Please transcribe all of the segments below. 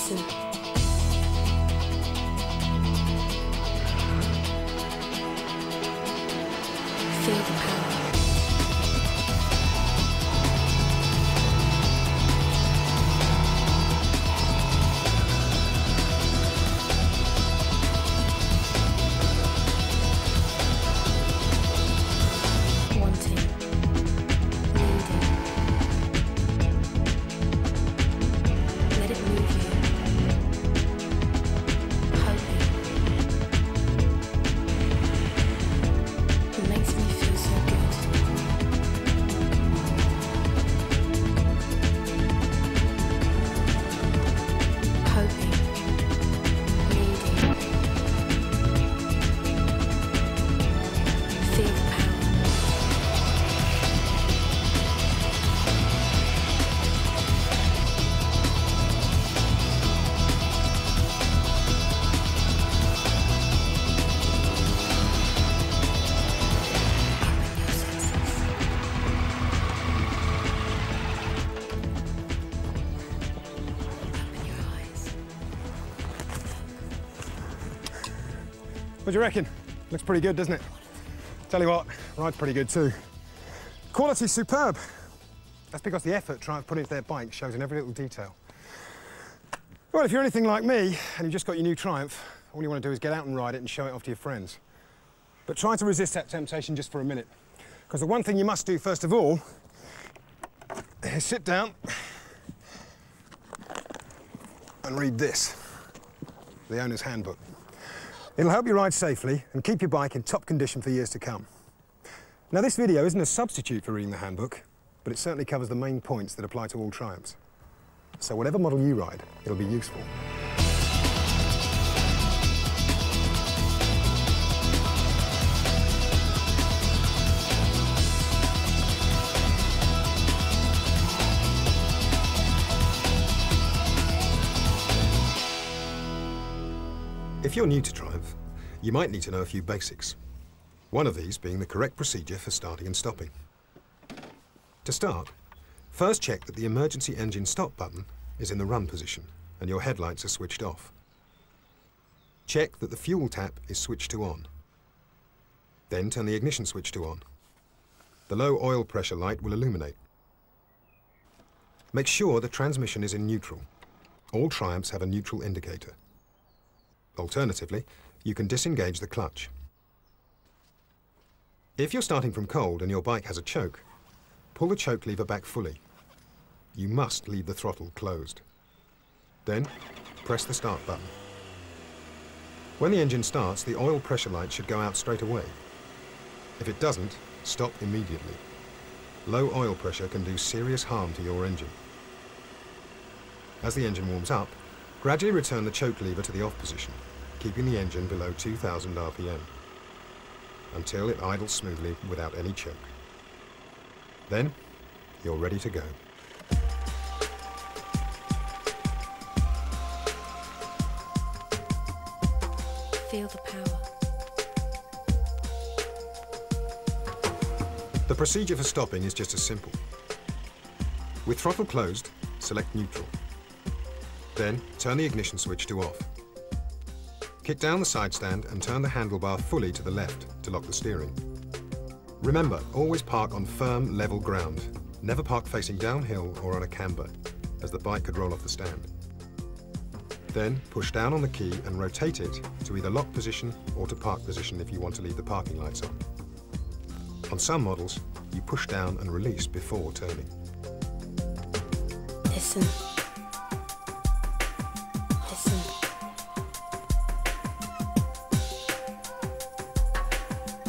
Listen. Feel the power. What do you reckon? Looks pretty good, doesn't it? Tell you what, ride's pretty good too. Quality's superb. That's because the effort Triumph put into their bike shows in every little detail. Well, if you're anything like me and you've just got your new Triumph, all you want to do is get out and ride it and show it off to your friends. But try to resist that temptation just for a minute. Because the one thing you must do first of all is sit down and read this, the owner's handbook. It'll help you ride safely and keep your bike in top condition for years to come. Now, this video isn't a substitute for reading the handbook, but it certainly covers the main points that apply to all Triumphs. So whatever model you ride, it'll be useful. If you're new to Triumph, you might need to know a few basics. One of these being the correct procedure for starting and stopping. To start, first check that the emergency engine stop button is in the run position and your headlights are switched off. Check that the fuel tap is switched to on. Then turn the ignition switch to on. The low oil pressure light will illuminate. Make sure the transmission is in neutral. All Triumphs have a neutral indicator. Alternatively, you can disengage the clutch. If you're starting from cold and your bike has a choke, pull the choke lever back fully. You must leave the throttle closed. Then, press the start button. When the engine starts, the oil pressure light should go out straight away. If it doesn't, stop immediately. Low oil pressure can do serious harm to your engine. As the engine warms up, gradually return the choke lever to the off position, keeping the engine below 2,000 RPM, until it idles smoothly without any choke. Then, you're ready to go. Feel the power. The procedure for stopping is just as simple. With throttle closed, select neutral. Then, turn the ignition switch to off. Kick down the side stand and turn the handlebar fully to the left to lock the steering. Remember, always park on firm, level ground. Never park facing downhill or on a camber, as the bike could roll off the stand. Then, push down on the key and rotate it to either lock position or to park position if you want to leave the parking lights on. On some models, you push down and release before turning. Listen.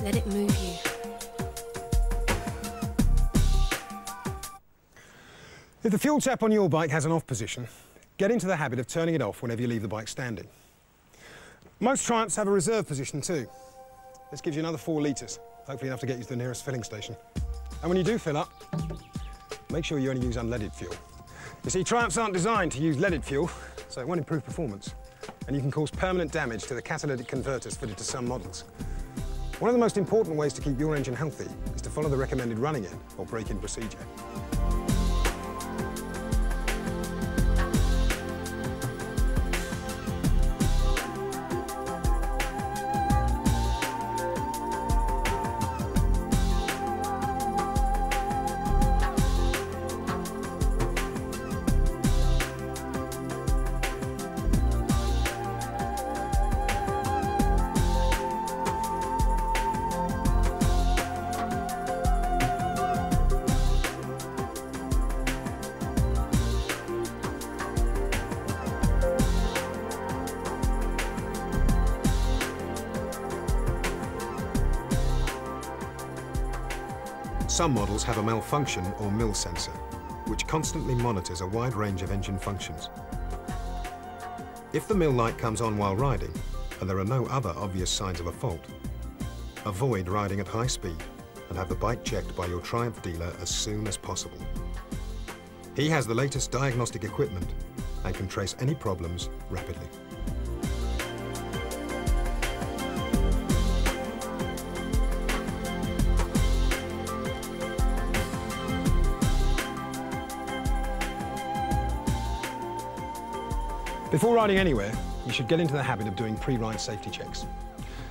Let it move you. If the fuel tap on your bike has an off position, get into the habit of turning it off whenever you leave the bike standing. Most Triumphs have a reserve position too. This gives you another 4 litres, hopefully enough to get you to the nearest filling station. And when you do fill up, make sure you only use unleaded fuel. You see, Triumphs aren't designed to use leaded fuel, so it won't improve performance. And you can cause permanent damage to the catalytic converters fitted to some models. One of the most important ways to keep your engine healthy is to follow the recommended running in or break-in procedure. Some models have a malfunction or mill sensor, which constantly monitors a wide range of engine functions. If the mill light comes on while riding, and there are no other obvious signs of a fault, avoid riding at high speed and have the bike checked by your Triumph dealer as soon as possible. He has the latest diagnostic equipment and can trace any problems rapidly. Before riding anywhere, you should get into the habit of doing pre-ride safety checks.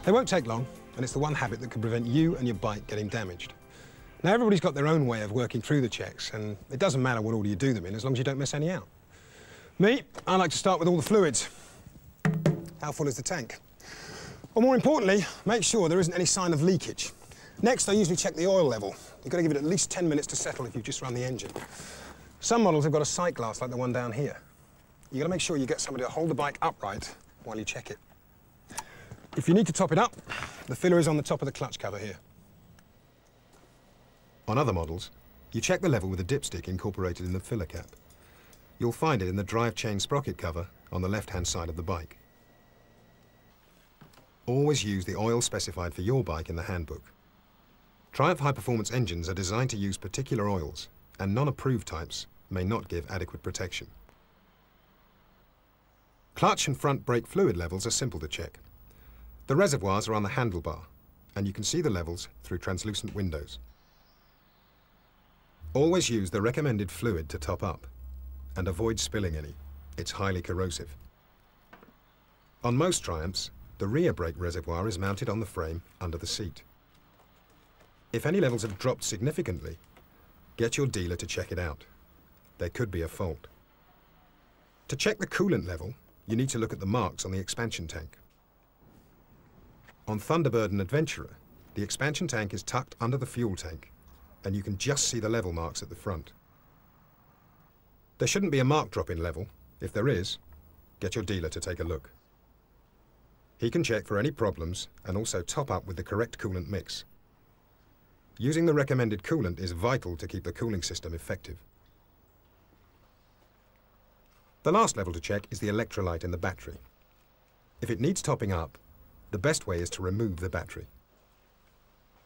They won't take long, and it's the one habit that can prevent you and your bike getting damaged. Now, everybody's got their own way of working through the checks, and it doesn't matter what order you do them in, as long as you don't miss any out. Me, I like to start with all the fluids. How full is the tank? Or more importantly, make sure there isn't any sign of leakage. Next, I usually check the oil level. You've got to give it at least 10 minutes to settle if you've just run the engine. Some models have got a sight glass like the one down here. You've got to make sure you get somebody to hold the bike upright while you check it. If you need to top it up, the filler is on the top of the clutch cover here. On other models, you check the level with a dipstick incorporated in the filler cap. You'll find it in the drive chain sprocket cover on the left-hand side of the bike. Always use the oil specified for your bike in the handbook. Triumph high-performance engines are designed to use particular oils, and non-approved types may not give adequate protection. Clutch and front brake fluid levels are simple to check. The reservoirs are on the handlebar, and you can see the levels through translucent windows. Always use the recommended fluid to top up, and avoid spilling any. It's highly corrosive. On most Triumphs, the rear brake reservoir is mounted on the frame under the seat. If any levels have dropped significantly, get your dealer to check it out. There could be a fault. To check the coolant level, you need to look at the marks on the expansion tank. On Thunderbird and Adventurer, the expansion tank is tucked under the fuel tank, and you can just see the level marks at the front. There shouldn't be a mark drop in level. If there is, get your dealer to take a look. He can check for any problems and also top up with the correct coolant mix. Using the recommended coolant is vital to keep the cooling system effective. The last level to check is the electrolyte in the battery. If it needs topping up, the best way is to remove the battery.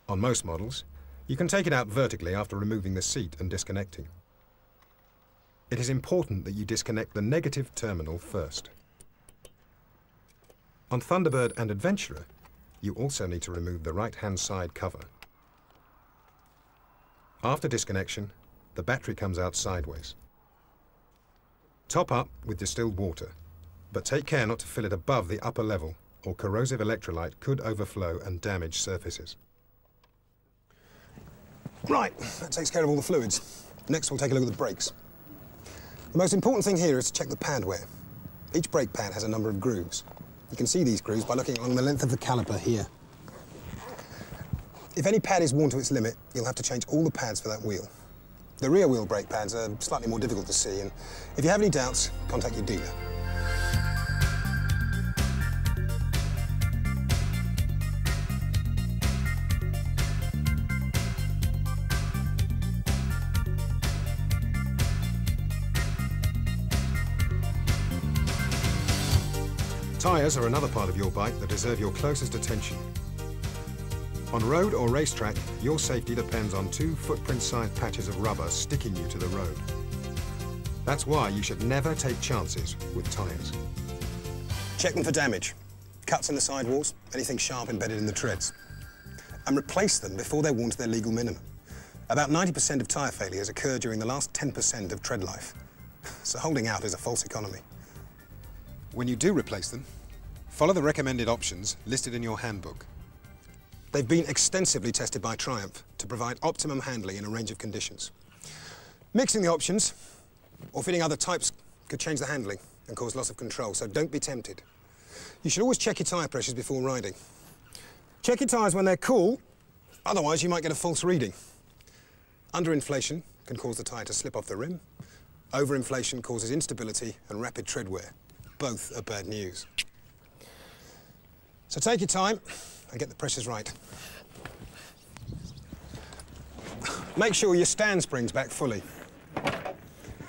On most models, you can take it out vertically after removing the seat and disconnecting. It is important that you disconnect the negative terminal first. On Thunderbird and Adventurer, you also need to remove the right-hand side cover. After disconnection, the battery comes out sideways. Top up with distilled water, but take care not to fill it above the upper level, or corrosive electrolyte could overflow and damage surfaces. Right, that takes care of all the fluids. Next, we'll take a look at the brakes. The most important thing here is to check the pad wear. Each brake pad has a number of grooves. You can see these grooves by looking along the length of the caliper here. If any pad is worn to its limit, you'll have to change all the pads for that wheel. The rear wheel brake pads are slightly more difficult to see, and if you have any doubts, contact your dealer. Tyres are another part of your bike that deserve your closest attention. On road or racetrack, your safety depends on 2 footprint-sized patches of rubber sticking you to the road. That's why you should never take chances with tyres. Check them for damage, cuts in the sidewalls, anything sharp embedded in the treads. And replace them before they're worn to their legal minimum. About 90% of tyre failures occur during the last 10% of tread life. So holding out is a false economy. When you do replace them, follow the recommended options listed in your handbook. They've been extensively tested by Triumph to provide optimum handling in a range of conditions. Mixing the options or fitting other types could change the handling and cause loss of control, so don't be tempted. You should always check your tyre pressures before riding. Check your tyres when they're cool, otherwise you might get a false reading. Underinflation can cause the tyre to slip off the rim. Overinflation causes instability and rapid tread wear. Both are bad news. So take your time and get the pressures right. make sure your stand spring's back fully.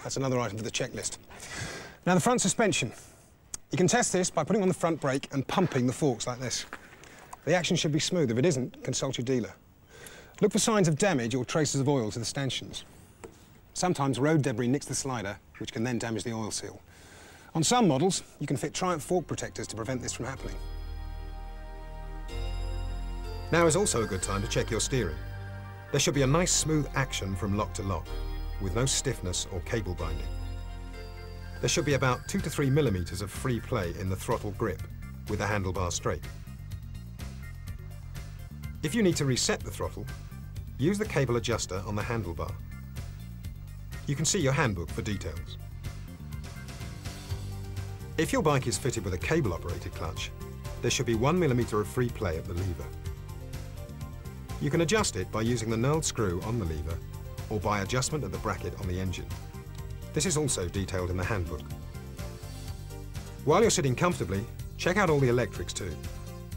That's another item for the checklist. Now, the front suspension. You can test this by putting on the front brake and pumping the forks like this. The action should be smooth. If it isn't, consult your dealer. Look for signs of damage or traces of oil to the stanchions. Sometimes road debris nicks the slider, which can then damage the oil seal. On some models, you can fit Triumph fork protectors to prevent this from happening. Now is also a good time to check your steering. There should be a nice smooth action from lock to lock, with no stiffness or cable binding. There should be about 2 to 3 millimeters of free play in the throttle grip, with the handlebar straight. If you need to reset the throttle, use the cable adjuster on the handlebar. You can see your handbook for details. If your bike is fitted with a cable-operated clutch, there should be 1 millimeter of free play at the lever. You can adjust it by using the knurled screw on the lever or by adjustment at the bracket on the engine. This is also detailed in the handbook. While you're sitting comfortably, check out all the electrics too,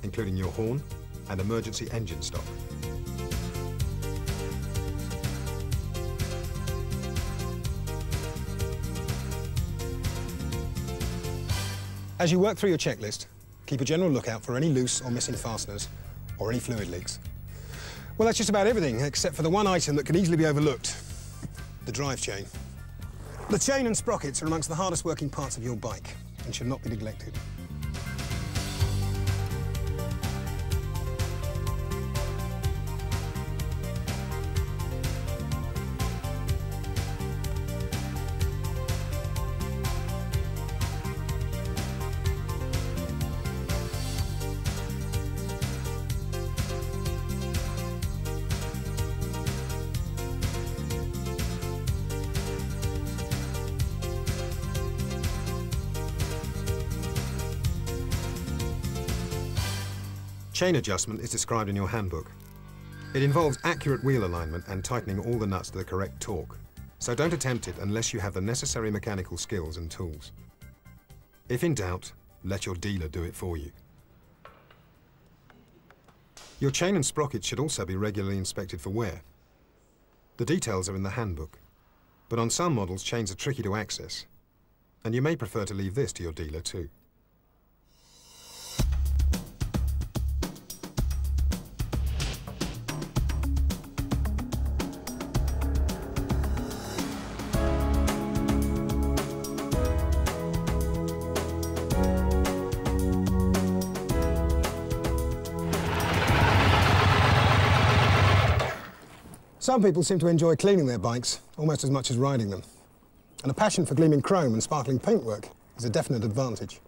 including your horn and emergency engine stop. As you work through your checklist, keep a general lookout for any loose or missing fasteners or any fluid leaks. Well, that's just about everything, except for the one item that can easily be overlooked, the drive chain. The chain and sprockets are amongst the hardest working parts of your bike and should not be neglected. Chain adjustment is described in your handbook. It involves accurate wheel alignment and tightening all the nuts to the correct torque, so don't attempt it unless you have the necessary mechanical skills and tools. If in doubt, let your dealer do it for you. Your chain and sprockets should also be regularly inspected for wear. The details are in the handbook, but on some models chains are tricky to access, and you may prefer to leave this to your dealer too. Some people seem to enjoy cleaning their bikes almost as much as riding them. And a passion for gleaming chrome and sparkling paintwork is a definite advantage.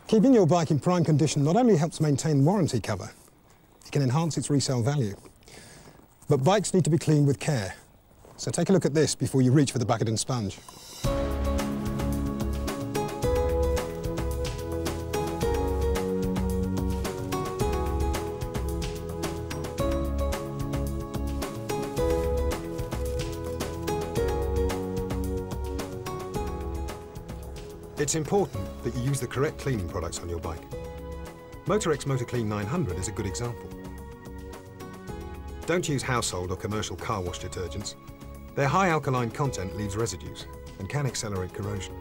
Keeping your bike in prime condition not only helps maintain warranty cover, it can enhance its resale value. But bikes need to be cleaned with care. So take a look at this before you reach for the bucket and sponge. It's important that you use the correct cleaning products on your bike. Motorex Motor Clean 900 is a good example. Don't use household or commercial car wash detergents. Their high alkaline content leaves residues and can accelerate corrosion.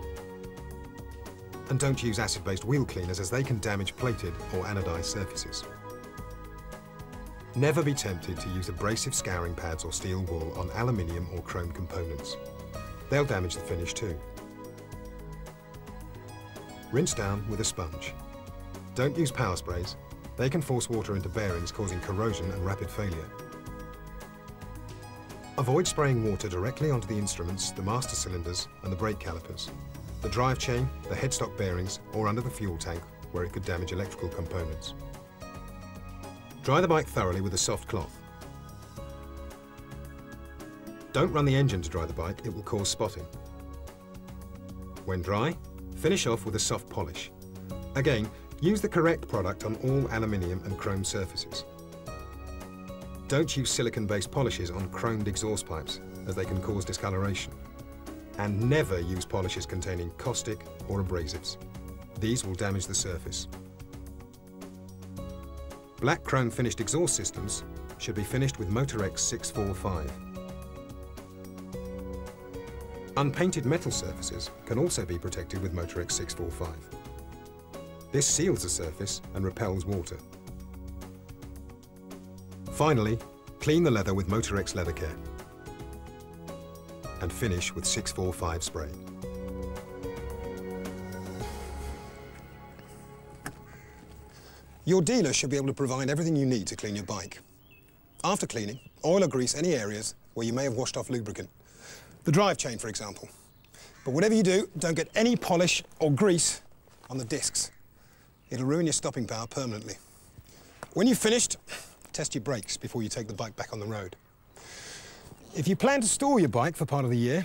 And don't use acid-based wheel cleaners as they can damage plated or anodized surfaces. Never be tempted to use abrasive scouring pads or steel wool on aluminium or chrome components. They'll damage the finish too. Rinse down with a sponge. Don't use power sprays. They can force water into bearings, causing corrosion and rapid failure. Avoid spraying water directly onto the instruments, the master cylinders and the brake calipers, the drive chain, the headstock bearings, or under the fuel tank where it could damage electrical components. Dry the bike thoroughly with a soft cloth. Don't run the engine to dry the bike, it will cause spotting. When dry, finish off with a soft polish. Again, use the correct product on all aluminium and chrome surfaces. Don't use silicon-based polishes on chromed exhaust pipes, as they can cause discoloration. And never use polishes containing caustic or abrasives. These will damage the surface. Black chrome finished exhaust systems should be finished with Motorex 645. Unpainted metal surfaces can also be protected with Motorex 645. This seals the surface and repels water. Finally, clean the leather with Motorex Leather Care and finish with 645 spray. Your dealer should be able to provide everything you need to clean your bike. After cleaning, oil or grease any areas where you may have washed off lubricant. The drive chain, for example. But whatever you do, don't get any polish or grease on the discs. It'll ruin your stopping power permanently. When you've finished, test your brakes before you take the bike back on the road. If you plan to store your bike for part of the year,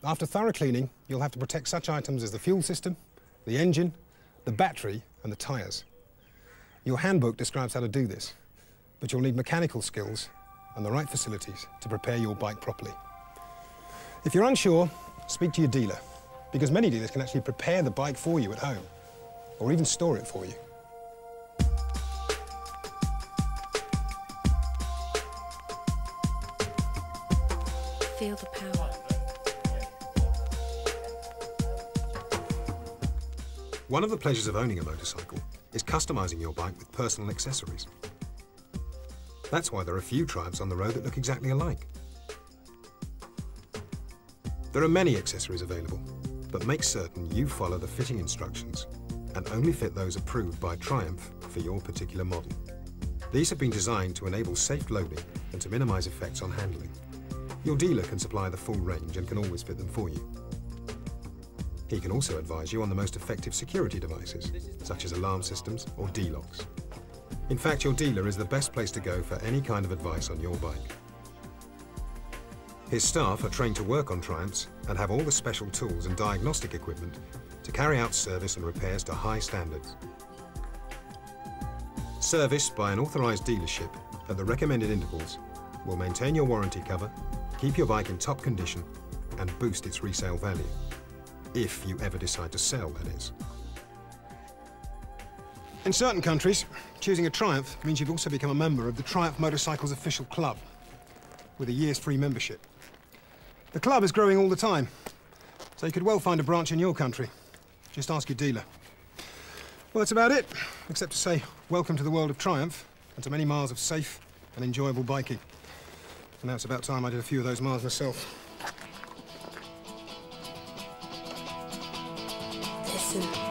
after thorough cleaning, you'll have to protect such items as the fuel system, the engine, the battery, and the tyres. Your handbook describes how to do this, but you'll need mechanical skills and the right facilities to prepare your bike properly. If you're unsure, speak to your dealer, because many dealers can actually prepare the bike for you at home, or even store it for you. Feel the power. One of the pleasures of owning a motorcycle is customizing your bike with personal accessories. That's why there are few Triumphs on the road that look exactly alike. There are many accessories available, but make certain you follow the fitting instructions and only fit those approved by Triumph for your particular model. These have been designed to enable safe loading and to minimize effects on handling. Your dealer can supply the full range and can always fit them for you. He can also advise you on the most effective security devices, such as alarm systems or D-locks. In fact, your dealer is the best place to go for any kind of advice on your bike. His staff are trained to work on Triumphs and have all the special tools and diagnostic equipment to carry out service and repairs to high standards. Service by an authorized dealership at the recommended intervals will maintain your warranty cover, keep your bike in top condition, and boost its resale value. If you ever decide to sell, that is. In certain countries, choosing a Triumph means you've also become a member of the Triumph Motorcycles Official Club, with a year's free membership. The club is growing all the time, so you could well find a branch in your country. Just ask your dealer. Well, that's about it, except to say welcome to the world of Triumph and to many miles of safe and enjoyable biking. And now it's about time I did a few of those miles myself. Listen.